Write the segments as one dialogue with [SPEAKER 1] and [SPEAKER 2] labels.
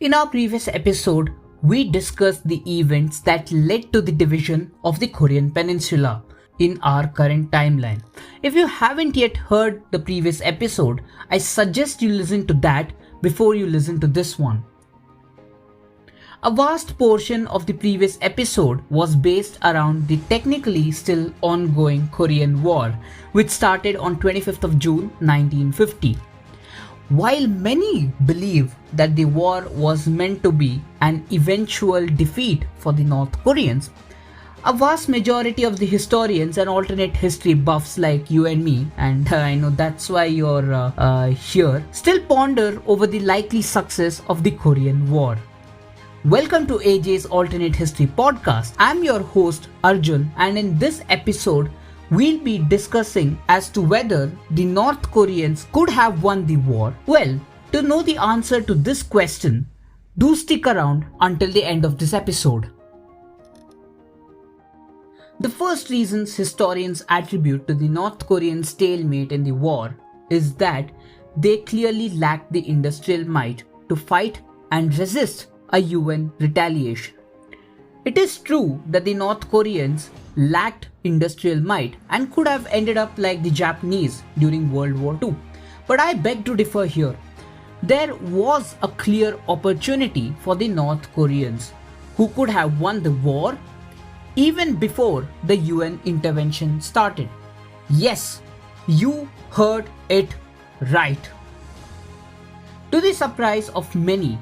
[SPEAKER 1] In our previous episode, we discussed the events that led to the division of the Korean Peninsula in our current timeline. If you haven't yet heard the previous episode, I suggest you listen to that before you listen to this one. A vast portion of the previous episode was based around the technically still ongoing Korean War, which started on 25th of June 1950. While many believe that the war was meant to be an eventual defeat for the North Koreans, a vast majority of the historians and alternate history buffs like you and me, and I know that's why you're here, still ponder over the likely success of the Korean War. Welcome to AJ's Alternate History Podcast. I'm your host Arjun, and in this episode, we'll be discussing as to whether the North Koreans could have won the war. Well, to know the answer to this question, do stick around until the end of this episode. The first reasons historians attribute to the North Korean stalemate in the war is that they clearly lacked the industrial might to fight and resist a UN retaliation. It is true that the North Koreans lacked industrial might and could have ended up like the Japanese during World War II. But I beg to differ here. There was a clear opportunity for the North Koreans, who could have won the war even before the UN intervention started. Yes, you heard it right. To the surprise of many,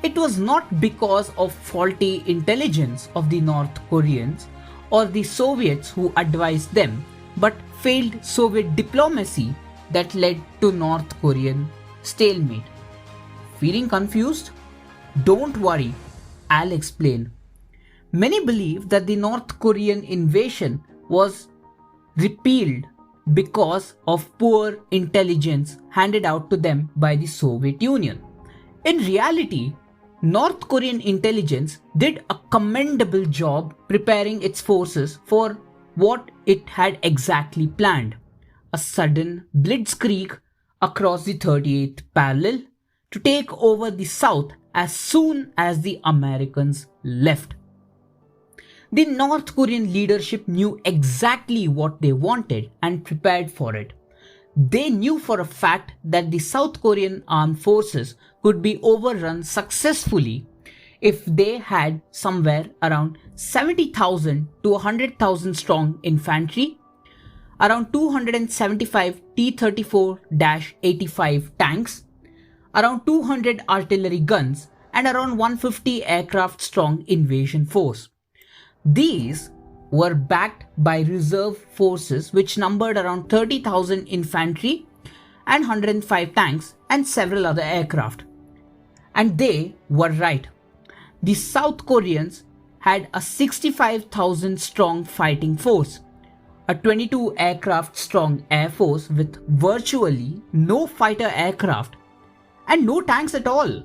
[SPEAKER 1] it was not because of faulty intelligence of the North Koreans or the Soviets who advised them, but failed Soviet diplomacy that led to North Korean stalemate. Feeling confused? Don't worry, I'll explain. Many believe that the North Korean invasion was repealed because of poor intelligence handed out to them by the Soviet Union. In reality, North Korean intelligence did a commendable job preparing its forces for what it had exactly planned: a sudden blitzkrieg across the 38th parallel to take over the South as soon as the Americans left. The North Korean leadership knew exactly what they wanted and prepared for it. They knew for a fact that the South Korean armed forces could be overrun successfully if they had somewhere around 70,000 to 100,000 strong infantry, around 275 T-34-85 tanks, around 200 artillery guns, and around 150 aircraft strong invasion force. These were backed by reserve forces which numbered around 30,000 infantry and 105 tanks and several other aircraft. And they were right. The South Koreans had a 65,000 strong fighting force, a 22 aircraft strong air force with virtually no fighter aircraft and no tanks at all.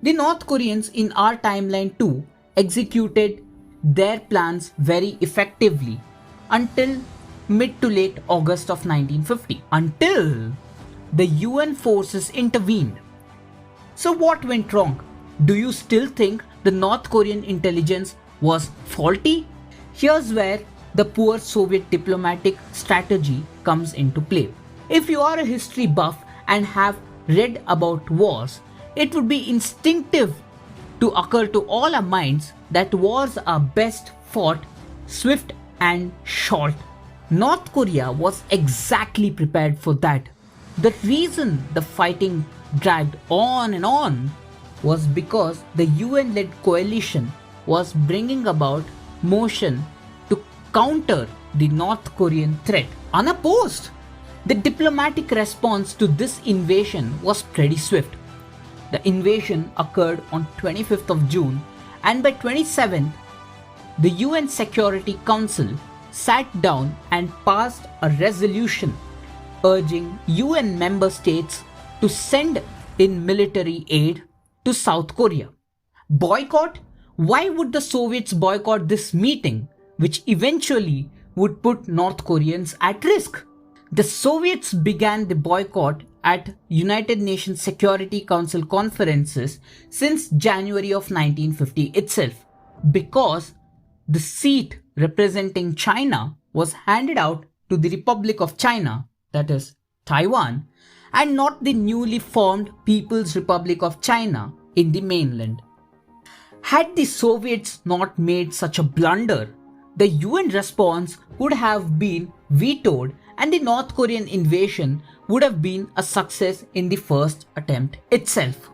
[SPEAKER 1] The North Koreans in our timeline too executed their plans very effectively until mid to late August of 1950, until the UN forces intervened. So what went wrong? Do you still think the North Korean intelligence was faulty? Here's where the poor Soviet diplomatic strategy comes into play. If you are a history buff and have read about wars, it would be instinctive to occur to all our minds that wars are best fought swift and short. North Korea was exactly prepared for that. The reason the fighting dragged on and on was because the UN-led coalition was bringing about motion to counter the North Korean threat unopposed. The diplomatic response to this invasion was pretty swift. The invasion occurred on 25th of June, and by 27th, the UN Security Council sat down and passed a resolution urging UN member states to send in military aid to South Korea. Boycott? Why would the Soviets boycott this meeting, which eventually would put North Koreans at risk? The Soviets began the boycott at United Nations Security Council conferences since January of 1950 itself, because the seat representing China was handed out to the Republic of China, that is Taiwan, and not the newly formed People's Republic of China in the mainland. Had the Soviets not made such a blunder, the UN response would have been vetoed and the North Korean invasion would have been a success in the first attempt itself.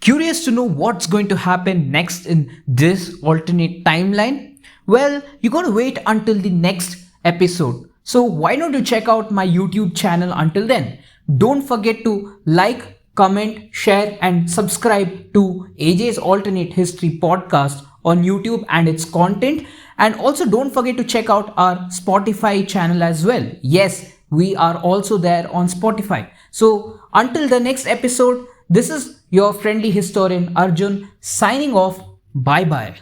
[SPEAKER 1] Curious to know what's going to happen next in this alternate timeline? Well, you gotta wait until the next episode. So why don't you check out my YouTube channel until then? Don't forget to like, comment, share and subscribe to AJ's Alternate History podcast on YouTube and its content. And also don't forget to check out our Spotify channel as well. Yes, we are also there on Spotify. So until the next episode, this is your friendly historian Arjun signing off. Bye bye.